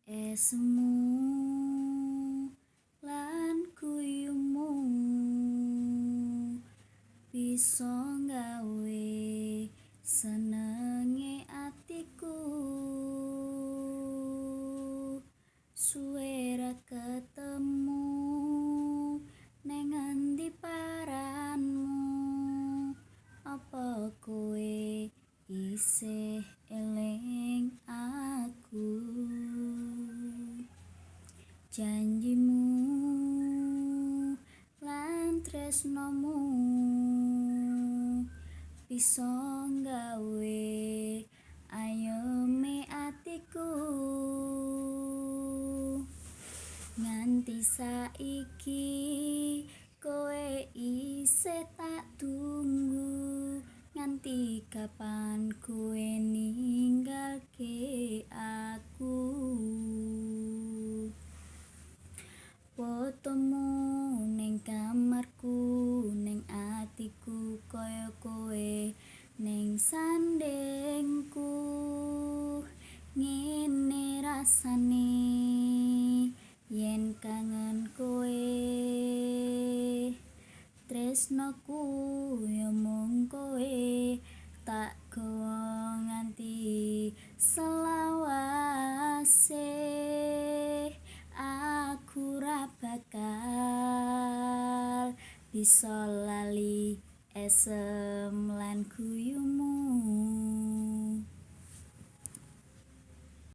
Esmu lan guyumu bisa gawe senenge atiku. Suwe ra ketemu neng endi paranmu, apa kowe isih eling aku? Janjimu lan tresnomu bisa gawe ayeme atiku. Nganti saiki kowe isih tak tunggu, nganti kapan kowe ninggalke aku? Fotomu ning kamarku, ning atiku kaya kowe ning sandengku. Ngene rasane yen kangen kowe, tresnoku ya mung kowe, tak gawa nganti selawase. Aku ra bakal bisa lali esem lan guyumu.